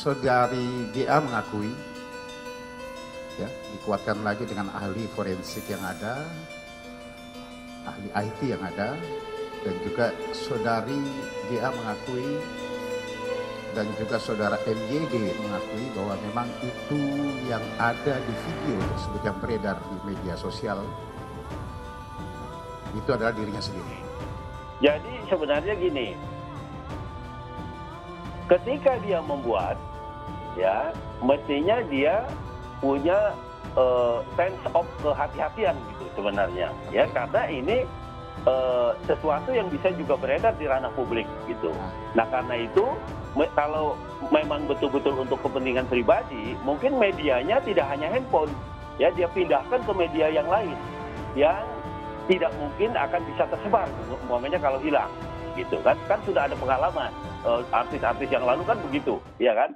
saudari GA mengakui, ya, dikuatkan lagi dengan ahli forensik yang ada, ahli IT yang ada, dan juga saudari GA mengakui, dan juga saudara MYD mengakui bahwa memang itu yang ada di video tersebut yang beredar di media sosial, itu adalah dirinya sendiri. Jadi sebenarnya gini, ketika dia membuat, ya mestinya dia punya sense of kehati-hatian gitu sebenarnya, ya karena ini sesuatu yang bisa juga beredar di ranah publik gitu. Nah karena itu kalau memang betul-betul untuk kepentingan pribadi, mungkin medianya tidak hanya handphone, ya dia pindahkan ke media yang lain yang tidak mungkin akan bisa tersebar, umpamanya kalau hilang, gitu kan? Kan sudah ada pengalaman artis-artis yang lalu kan begitu, ya kan?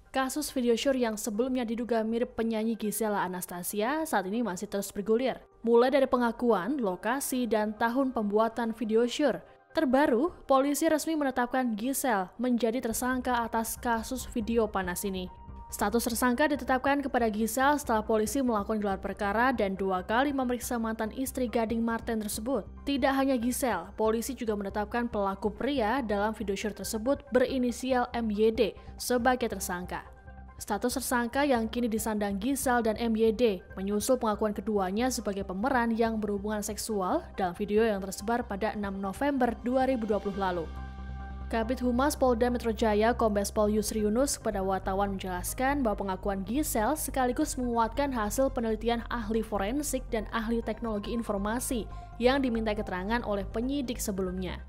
Kasus video syur yang sebelumnya diduga mirip penyanyi Gisela Anastasia saat ini masih terus bergulir. Mulai dari pengakuan, lokasi, dan tahun pembuatan video syur. Terbaru, polisi resmi menetapkan Giselle menjadi tersangka atas kasus video panas ini. Status tersangka ditetapkan kepada Giselle setelah polisi melakukan gelar perkara dan 2 kali memeriksa mantan istri Gading Marten tersebut. Tidak hanya Giselle, polisi juga menetapkan pelaku pria dalam video syur tersebut berinisial MYD sebagai tersangka. Status tersangka yang kini disandang Giselle dan MYD menyusul pengakuan keduanya sebagai pemeran yang berhubungan seksual dalam video yang tersebar pada 6 November 2020 lalu. Kabid Humas Polda Metro Jaya Kombes Pol Yusri Yunus kepada wartawan menjelaskan bahwa pengakuan Giselle sekaligus menguatkan hasil penelitian ahli forensik dan ahli teknologi informasi yang diminta keterangan oleh penyidik sebelumnya.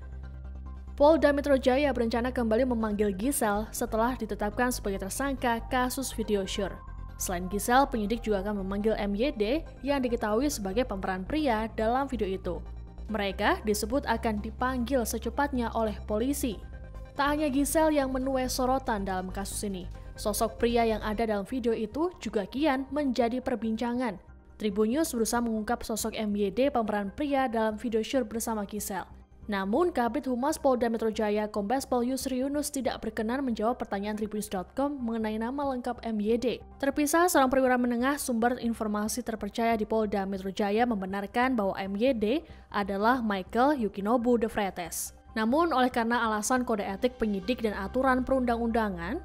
Polda Metro Jaya berencana kembali memanggil Giselle setelah ditetapkan sebagai tersangka kasus video syur. Selain Giselle, penyidik juga akan memanggil MYD yang diketahui sebagai pemeran pria dalam video itu. Mereka disebut akan dipanggil secepatnya oleh polisi. Tak hanya Giselle yang menuai sorotan dalam kasus ini, sosok pria yang ada dalam video itu juga kian menjadi perbincangan. Tribun News berusaha mengungkap sosok MYD pemeran pria dalam video syur bersama Giselle. Namun, Kabid Humas Polda Metro Jaya Kombes Pol Yusri Yunus tidak berkenan menjawab pertanyaan tribunnews.com mengenai nama lengkap MYD. Terpisah, seorang perwira menengah sumber informasi terpercaya di Polda Metro Jaya membenarkan bahwa MYD adalah Michael Yukinobu de Freitas. Namun, oleh karena alasan kode etik penyidik dan aturan perundang-undangan,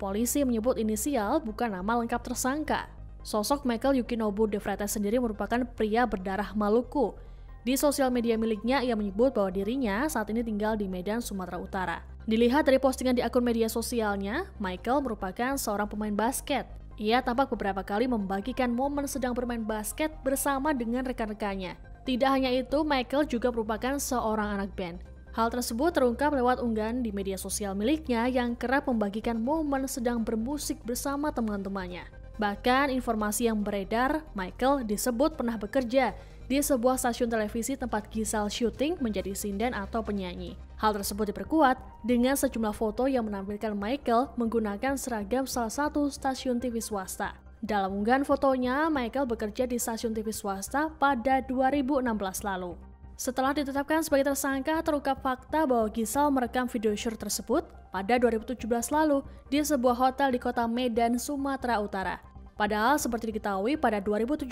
polisi menyebut inisial bukan nama lengkap tersangka. Sosok Michael Yukinobu de Freitas sendiri merupakan pria berdarah Maluku. Di sosial media miliknya, ia menyebut bahwa dirinya saat ini tinggal di Medan, Sumatera Utara. Dilihat dari postingan di akun media sosialnya, Michael merupakan seorang pemain basket. Ia tampak beberapa kali membagikan momen sedang bermain basket bersama dengan rekan-rekannya. Tidak hanya itu, Michael juga merupakan seorang anak band. Hal tersebut terungkap lewat unggahan di media sosial miliknya yang kerap membagikan momen sedang bermusik bersama teman-temannya. Bahkan informasi yang beredar, Michael disebut pernah bekerja di sebuah stasiun televisi tempat Giselle syuting menjadi sinden atau penyanyi. Hal tersebut diperkuat dengan sejumlah foto yang menampilkan Michael menggunakan seragam salah satu stasiun TV swasta. Dalam unggahan fotonya, Michael bekerja di stasiun TV swasta pada 2016 lalu. Setelah ditetapkan sebagai tersangka, terungkap fakta bahwa Giselle merekam video syur tersebut pada 2017 lalu di sebuah hotel di kota Medan, Sumatera Utara. Padahal seperti diketahui pada 2017,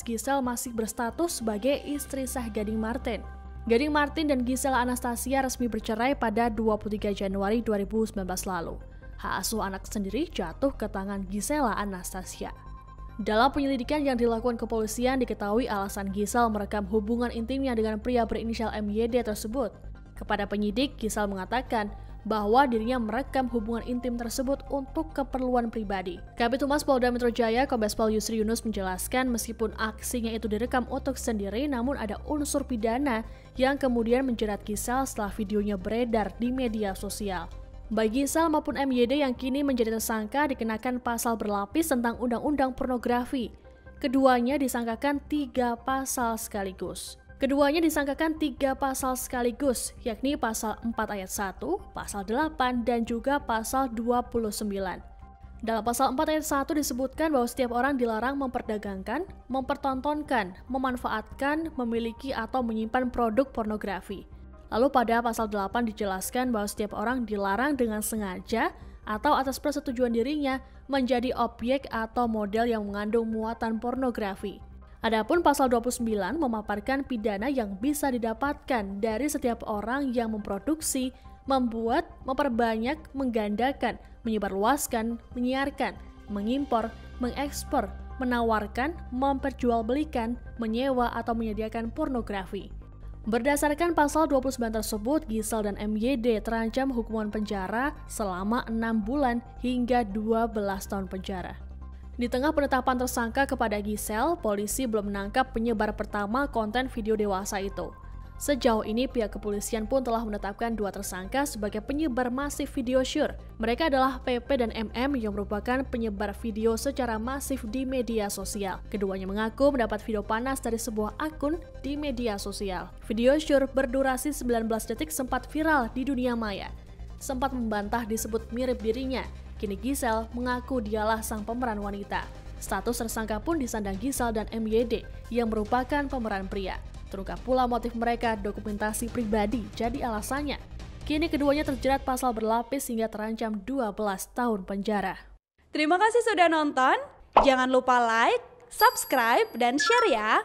Giselle masih berstatus sebagai istri sah Gading Marten. Gading Marten dan Gisela Anastasia resmi bercerai pada 23 Januari 2019 lalu. Hak asuh anak sendiri jatuh ke tangan Gisela Anastasia. Dalam penyelidikan yang dilakukan kepolisian, diketahui alasan Giselle merekam hubungan intimnya dengan pria berinisial MYD tersebut. Kepada penyidik, Giselle mengatakan bahwa dirinya merekam hubungan intim tersebut untuk keperluan pribadi. Kabid Humas Polda Metro Jaya Kombes Pol Yusri Yunus menjelaskan meskipun aksinya itu direkam untuk sendiri, namun ada unsur pidana yang kemudian menjerat Giselle setelah videonya beredar di media sosial. Baik Giselle maupun MYD yang kini menjadi tersangka dikenakan pasal berlapis tentang undang-undang pornografi. Keduanya disangkakan 3 pasal sekaligus. Yakni pasal 4 ayat 1, pasal 8, dan juga pasal 29. Dalam pasal 4 ayat 1 disebutkan bahwa setiap orang dilarang memperdagangkan, mempertontonkan, memanfaatkan, memiliki atau menyimpan produk pornografi. Lalu pada pasal 8 dijelaskan bahwa setiap orang dilarang dengan sengaja atau atas persetujuan dirinya menjadi objek atau model yang mengandung muatan pornografi. Adapun pasal 29 memaparkan pidana yang bisa didapatkan dari setiap orang yang memproduksi, membuat, memperbanyak, menggandakan, menyebarluaskan, menyiarkan, mengimpor, mengekspor, menawarkan, memperjualbelikan, menyewa atau menyediakan pornografi. Berdasarkan pasal 29 tersebut, Gisel dan MYD terancam hukuman penjara selama 6 bulan hingga 12 tahun penjara. Di tengah penetapan tersangka kepada Gisel, polisi belum menangkap penyebar pertama konten video dewasa itu. Sejauh ini pihak kepolisian pun telah menetapkan 2 tersangka sebagai penyebar masif video syur. Mereka adalah PP dan MM yang merupakan penyebar video secara masif di media sosial. Keduanya mengaku mendapat video panas dari sebuah akun di media sosial. Video syur berdurasi 19 detik sempat viral di dunia maya. Sempat membantah disebut mirip dirinya. Kini Gisel mengaku dialah sang pemeran wanita. Status tersangka pun disandang Gisel dan MYD yang merupakan pemeran pria. Terungkap pula motif mereka dokumentasi pribadi jadi alasannya. Kini keduanya terjerat pasal berlapis hingga terancam 12 tahun penjara. Terima kasih sudah nonton. Jangan lupa like, subscribe, dan share ya.